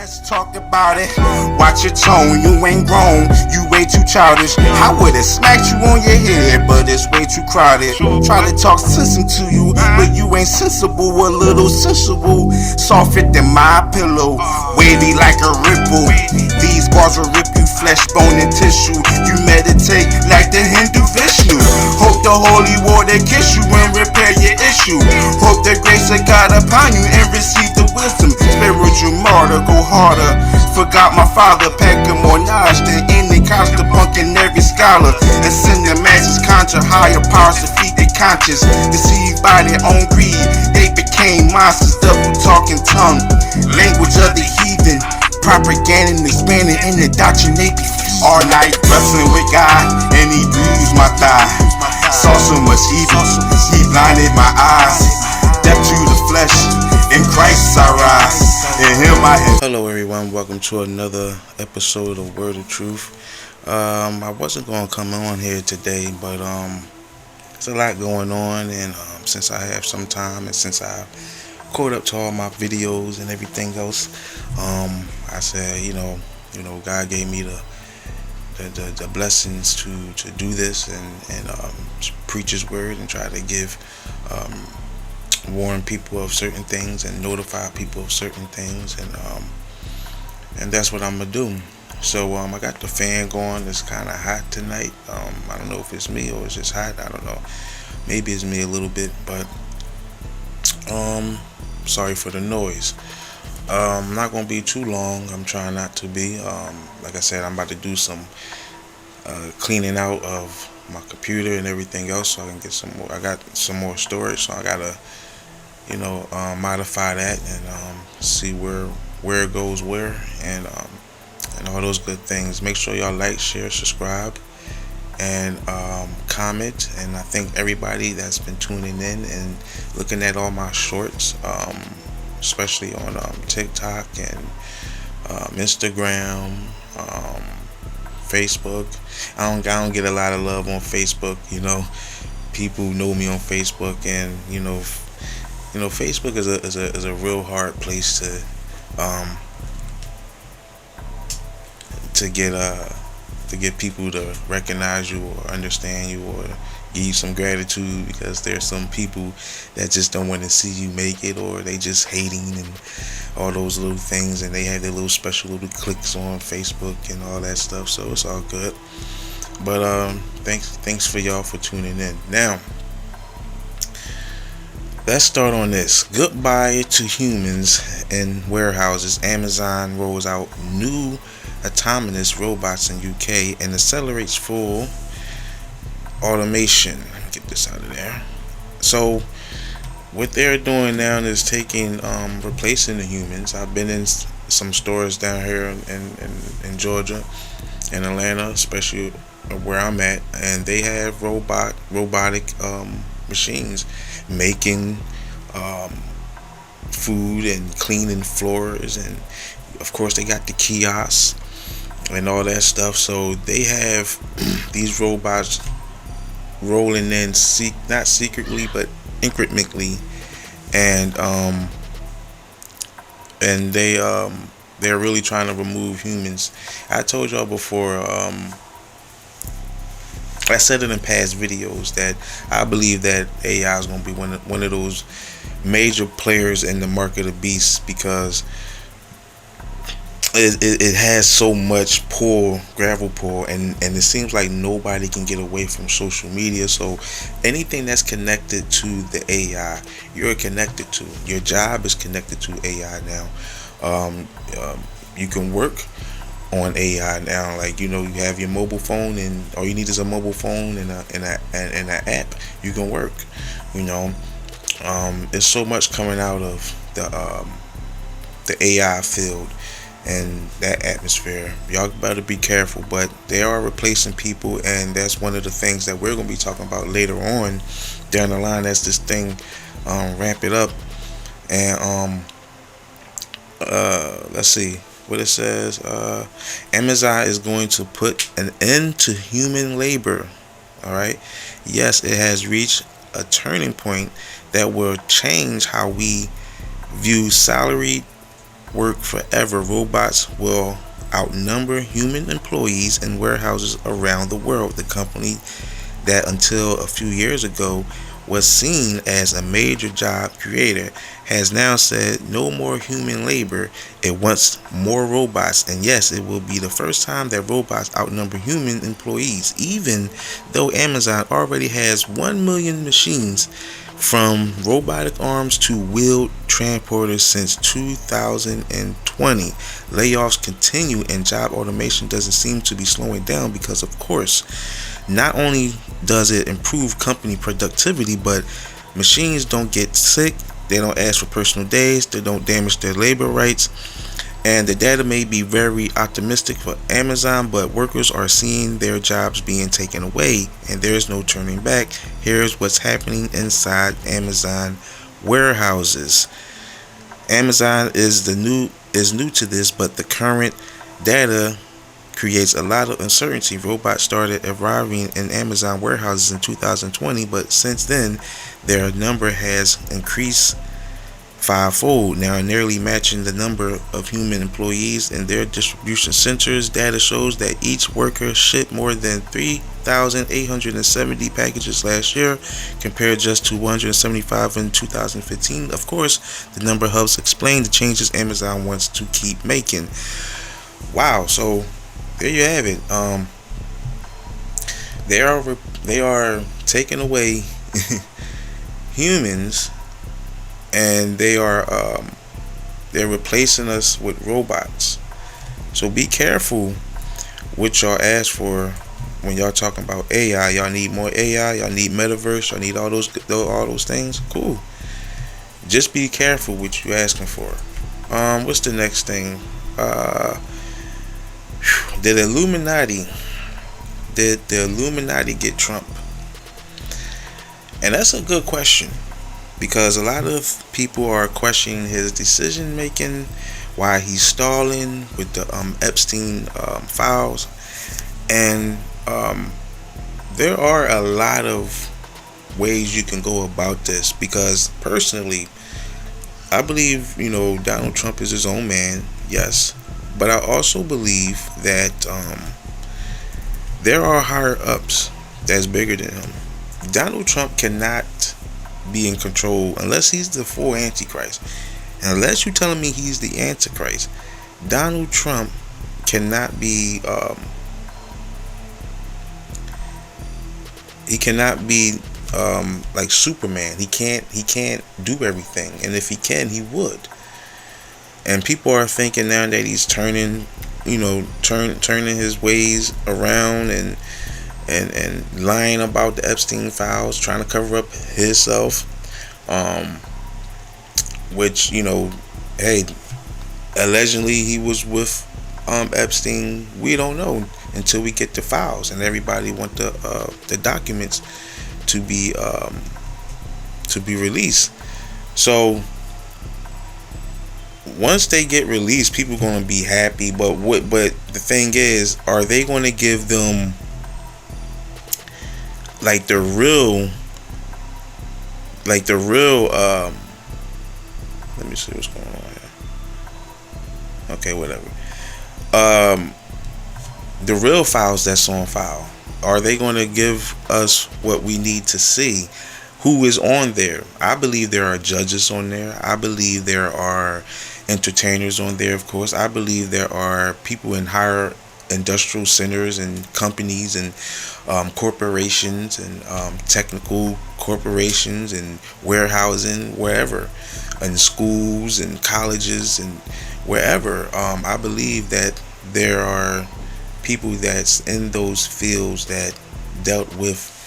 Let's talk about it. Watch your tone, you ain't grown, you way too childish. I would've smacked you on your head, but it's way too crowded. Try to talk sense into you, but you ain't sensible, a little sensible. Softer than my pillow, wavy like a ripple. These bars will rip you flesh, bone, and tissue. You meditate like the Hindu Vishnu. Hope the holy water kiss you and repair your issue. Hope the grace of God upon you and receive the wisdom. Spiritual martyr, go harder. Forgot my father, packing more knowledge than any constant punk and every scholar. And send the masses conjure higher powers to feed their conscience. Deceived by their own greed, they became monsters. Double talking tongue, language of the heathen. Propaganda and expanding and indoctrinate all night, wrestling with God, and he bruised my thigh. Saw so much evil, he blinded my eyes. Death to the flesh, in Christ I rise. In him I am. Hello everyone, welcome to another episode of Word of Truth. I wasn't going to come on here today, but there's a lot going on, and since I have some time and since I caught up to all my videos and everything else, I said, you know, God gave me the blessings to do this and preach His word and try to give warn people of certain things and notify people of certain things, and that's what I'm gonna do. So I got the fan going. It's kind of hot tonight. I don't know if it's me or it's just hot. I don't know. Maybe it's me a little bit, but sorry for the noise. I'm not gonna be too long. I'm trying not to be. Like I said, I'm about to do some cleaning out of my computer and everything else, so I can get some more. I got some more storage, so I gotta, modify that and see where it goes where, and all those good things. Make sure y'all like, share, subscribe, and comment. And I thank everybody that's been tuning in and looking at all my shorts, especially on TikTok and Instagram, Facebook. I don't get a lot of love on Facebook. People know me on Facebook, and Facebook is a real hard place to get people to recognize you or understand you or give you some gratitude, because there's some people that just don't want to see you make it, or they just hating and all those little things, and they have their little special little clicks on Facebook and all that stuff. So it's all good. But thanks for y'all for tuning in. Now let's start on this. Goodbye to humans in warehouses. Amazon rolls out new autonomous robots in UK and accelerates full automation. Let me get this out of there. So what they're doing now is replacing the humans. I've been in some stores down here in Georgia, in Atlanta, especially where I'm at, and they have robotic machines making food and cleaning floors, and of course they got the kiosks and all that stuff. So they have these robots rolling in, not secretly but incrementally, and they're really trying to remove humans. I told y'all before, I said it in past videos, that I believe that AI is going to be one of those major players in the market of beasts, because it has so much gravel pull, and it seems like nobody can get away from social media. So anything that's connected to the AI, you're connected to. Your job is connected to AI now. You can work on AI now. Like, you have your mobile phone, and all you need is a mobile phone and an app. You can work. There's so much coming out of the AI field and that atmosphere. Y'all better be careful, but they are replacing people, and that's one of the things that we're going to be talking about later on down the line as this thing ramp it up. And let's see what it says. Amazon is going to put an end to human labor. All right, yes, it has reached a turning point that will change how we view salaried work forever. Robots will outnumber human employees in warehouses around the world. The company that until a few years ago was seen as a major job creator has now said no more human labor. It wants more robots, and yes, it will be the first time that robots outnumber human employees, even though Amazon already has 1 million machines, from robotic arms to wheeled transporters, since 2020. Layoffs continue and job automation doesn't seem to be slowing down because, of course, not only does it improve company productivity, but machines don't get sick, they don't ask for personal days, they don't damage their labor rights. And the data may be very optimistic for Amazon, but workers are seeing their jobs being taken away, and there's no turning back. Here's what's happening inside Amazon warehouses. Amazon is new to this, but the current data creates a lot of uncertainty. Robots started arriving in Amazon warehouses in 2020, but since then, their number has increased fivefold, now nearly matching the number of human employees in their distribution centers. Data shows that each worker shipped more than 3,870 packages last year, compared just to 175 in 2015. Of course, the number helps explain the changes Amazon wants to keep making. Wow, so there you have it. They are taking away humans, and they're replacing us with robots. So be careful what y'all ask for when y'all talking about AI. Y'all need more AI. Y'all need metaverse. Y'all need all those things. Cool. Just be careful what you asking for. What's the next thing? Did the Illuminati get Trump? And that's a good question, because a lot of people are questioning his decision making, why he's stalling with the Epstein files, and there are a lot of ways you can go about this. Because personally, I believe Donald Trump is his own man, yes, but I also believe that there are higher ups that's bigger than him. Donald Trump cannot be in control unless he's the full Antichrist. And unless you're telling me he's the Antichrist, Donald Trump cannot be like Superman. He can't do everything, and if he can, he would. And people are thinking now that he's turning his ways around and lying about the Epstein files, trying to cover up himself, which hey, allegedly he was with Epstein. We don't know until we get the files, and everybody want the documents to be released. So once they get released, people are going to be happy. But the thing is, are they going to give them like the real let me see what's going on here. Okay, whatever. The real files that's on file, are they going to give us what we need to see? Who is on there? I believe there are judges on there. I believe there are entertainers on there, of course. I believe there are people in higher industrial centers and companies and corporations and technical corporations and warehousing, wherever, and schools and colleges and wherever. I believe that there are people that's in those fields that dealt with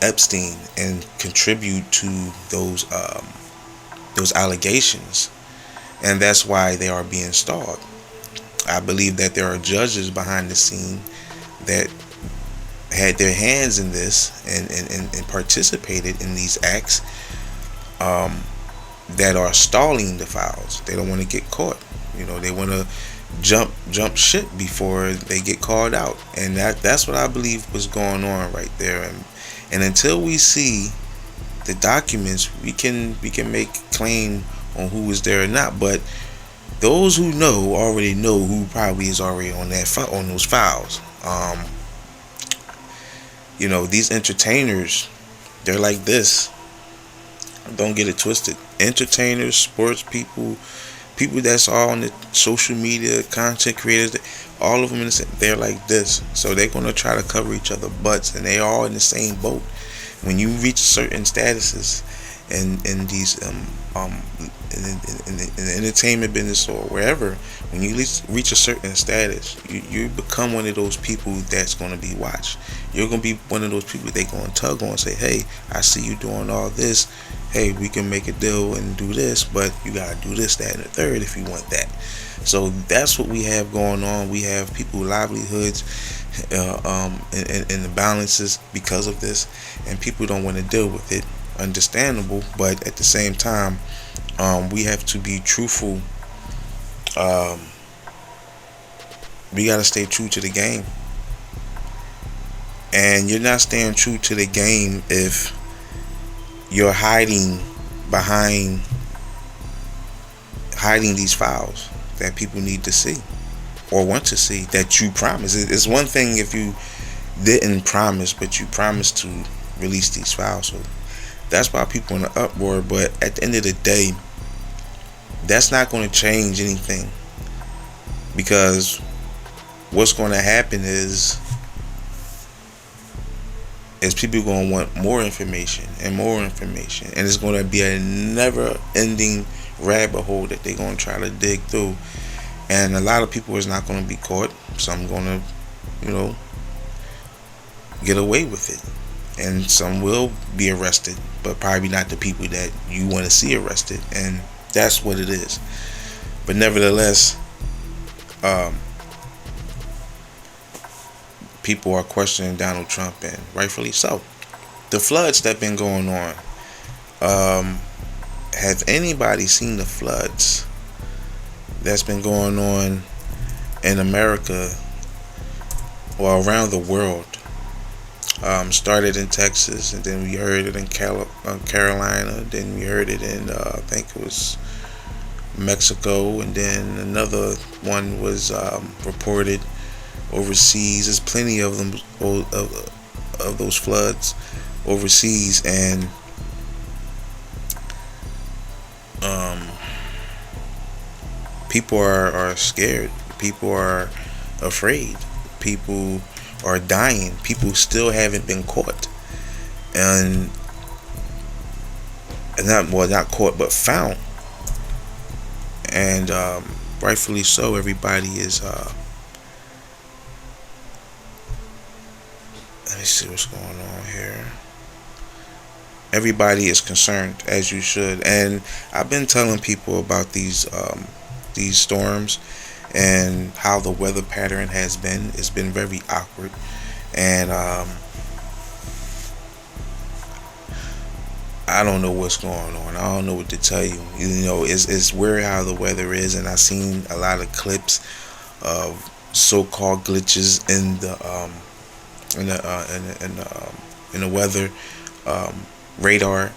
Epstein and contribute to those allegations, and that's why they are being stalled. I believe that there are judges behind the scene that had their hands in this and participated in these acts that are stalling the files. They don't want to get caught. They want to jump ship before they get called out, and that's what I believe was going on right there. And until we see the documents, we can make claim on who was there or not. But those who know already know who probably is already on on those files. These entertainers, they're like this. Don't get it twisted. Entertainers, sports people, people that's all on the social media, content creators, all of them they're like this. So they're gonna try to cover each other butts, and they all in the same boat. When you reach certain statuses in these in the entertainment business or wherever, when you reach a certain status, you become one of those people that's going to be watched. You're going to be one of those people they going to tug on and say, hey, I see you doing all this. Hey, we can make a deal and do this, but you got to do this, that, and the third if you want that. So that's what we have going on. We have people livelihoods and the balances because of this, and people don't want to deal with it. Understandable, but at the same time, we have to be truthful. We got to stay true to the game, and you're not staying true to the game if you're hiding these files that people need to see or want to see that you promise. It's one thing if you didn't promise, but you promised to release these files. So that's why people in the uproar. But at the end of the day, that's not going to change anything, because what's going to happen is people going to want more information and more information, and it's going to be a never-ending rabbit hole that they're going to try to dig through. And a lot of people is not going to be caught. Some going to, get away with it, and some will be arrested, but probably not the people that you want to see arrested. And that's what it is. But nevertheless, people are questioning Donald Trump, and rightfully so. The floods that been going on, have anybody seen the floods that's been going on in America or around the world? Started in Texas, and then we heard it in Carolina, then we heard it in I think it was Mexico, and then another one was reported overseas. There's plenty of them, of those floods overseas, and people are scared. People are afraid. People are dying. People still haven't been caught, and not caught, but found. And rightfully so. Everybody is let me see what's going on here. Everybody is concerned, as you should. And I've been telling people about these storms and how the weather pattern has been. It's been very awkward, and I don't know what's going on. I don't know what to tell you. It's weird how the weather is, and I've seen a lot of clips of so-called glitches in the weather radar,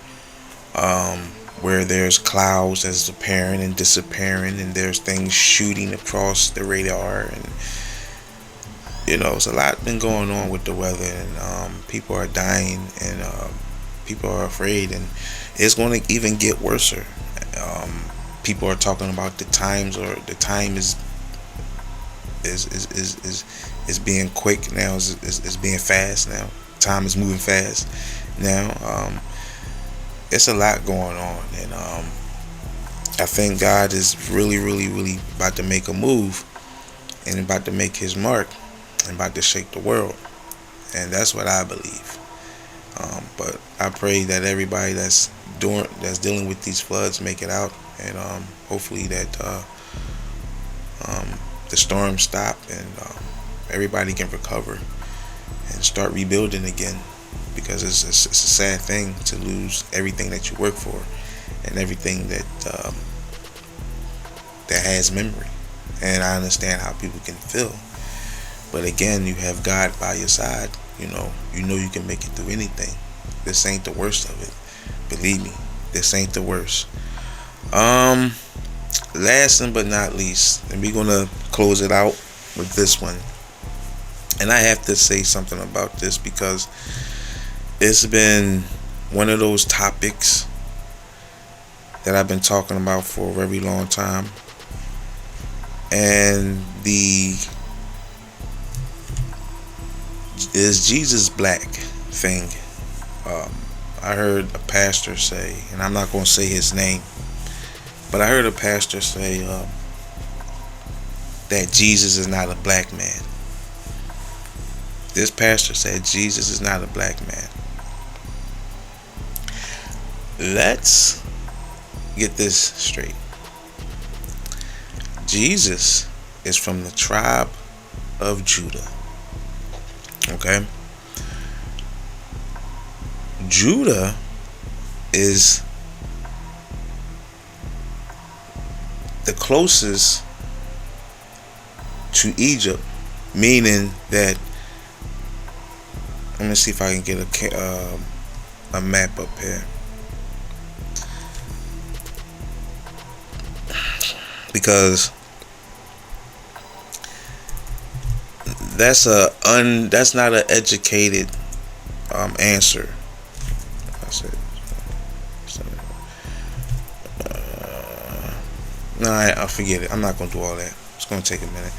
where there's clouds that's appearing and disappearing, and there's things shooting across the radar, and it's a lot been going on with the weather, and people are dying, and people are afraid, and it's going to even get worse. People are talking about the time is being quick now, is being fast now. Time is moving fast now. It's a lot going on, and I think God is really, really, really about to make a move, and about to make his mark, and about to shake the world. And that's what I believe. But I pray that everybody that's dealing with these floods make it out, and hopefully that the storms stop, and everybody can recover and start rebuilding again. Because it's a sad thing to lose everything that you work for, and everything that has memory. And I understand how people can feel, but again, you have God by your side. You know you can make it through anything. This ain't the worst of it. Believe me, this ain't the worst. Um, Last but not least, and we're gonna close it out with this one. And I have to say something about this because it's been one of those topics that I've been talking about for a very long time. And the is Jesus black thing. I heard a pastor say, and I'm not going to say his name, but I heard a pastor say that Jesus is not a black man. This pastor said Jesus is not a black man. Let's get this straight. Jesus is from the tribe of Judah. Okay? Judah is the closest to Egypt, meaning that, let me see if I can get a map up here, because that's not an educated answer. No, I forget it. I'm not gonna do all that. It's gonna take a minute.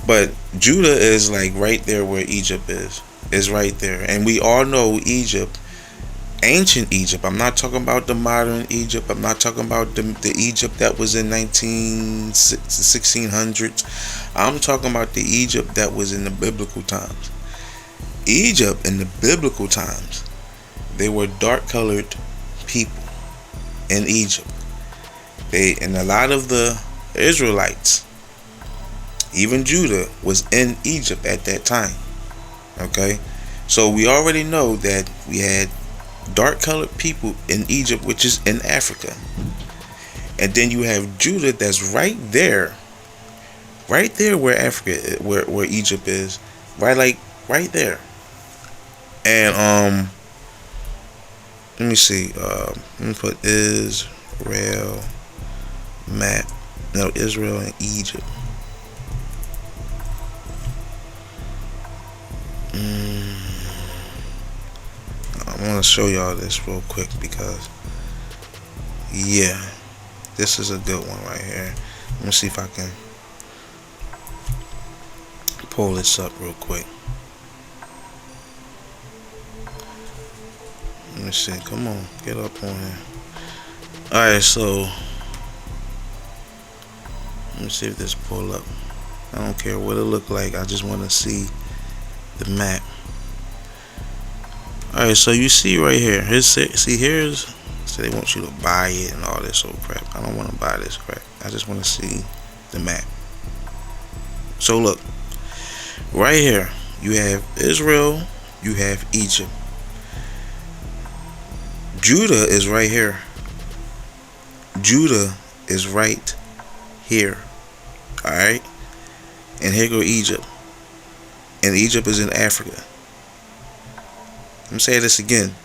But Judah is like right there where Egypt is. Is right there, and we all know Egypt, ancient Egypt. I'm not talking about the modern Egypt. I'm not talking about the Egypt that was in 1600s. I'm talking about the Egypt that was in the biblical times. Egypt in the biblical times, they were dark-colored people in Egypt. And a lot of the Israelites, even Judah, was in Egypt at that time. Okay, so we already know that we had dark-colored people in Egypt, which is in Africa, and then you have Judah that's right there where Africa, where Egypt is, right there. And let me see. Let me put Israel map. No, Israel and Egypt. I want to show y'all this real quick because, yeah, this is a good one right here. Let me see if I can pull this up real quick. Let me see. Come on, get up on here. Alright, so let me see if this pull up. I don't care what it look like. I just want to see the map. Alright, so you see right here. So they want you to buy it and all this old crap. I don't want to buy this crap. I just want to see the map. So look, right here, you have Israel, you have Egypt. Judah is right here. Judah is right here. Alright? And here go Egypt. And Egypt is in Africa. Let me say this again.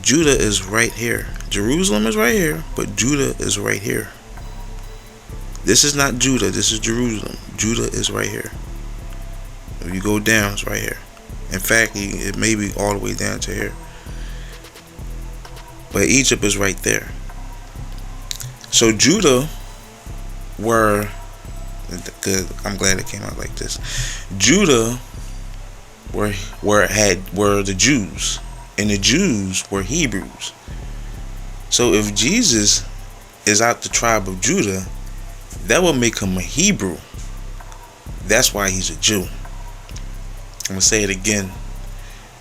Judah is right here. Jerusalem is right here, but Judah is right here. This is not Judah, this is Jerusalem. Judah is right here. If you go down, it's right here. In fact, it may be all the way down to here. But Egypt is right there. So Judah were, I'm glad it came out like this. Judah were the Jews, and the Jews were Hebrews. So if Jesus is out the tribe of Judah, that would make him a Hebrew. That's why he's a Jew. I'm gonna say it again.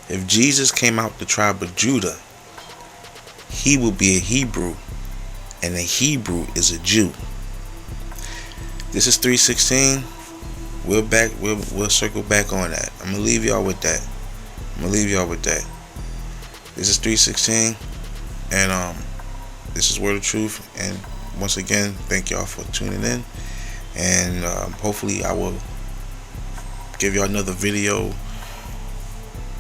If Jesus came out the tribe of Judah, he will be a Hebrew, and a Hebrew is a Jew. This is 3:16. We'll circle back on that. I'm gonna leave y'all with that. This is 3:16, and this is Word of Truth. And once again, thank y'all for tuning in. And hopefully, I will give y'all another video,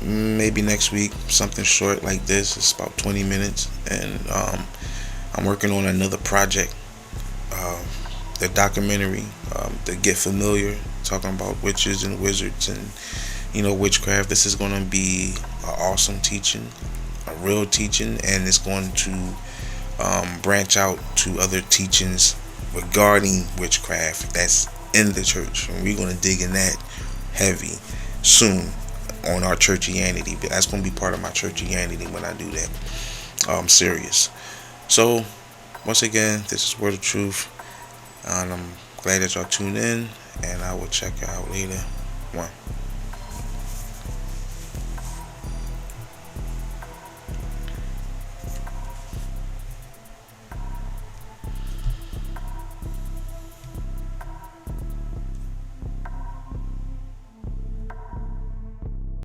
maybe next week. Something short like this. It's about 20 minutes, and I'm working on another project, the documentary, the Get Familiar, talking about witches and wizards and witchcraft. This is going to be an awesome teaching, a real teaching, and it's going to branch out to other teachings regarding witchcraft that's in the church, and we're going to dig in that heavy soon on our churchianity. But that's going to be part of my churchianity when I do that. Serious. So once again, this is Word of Truth, and I'm glad that y'all tuned in, and I will check you out later. One.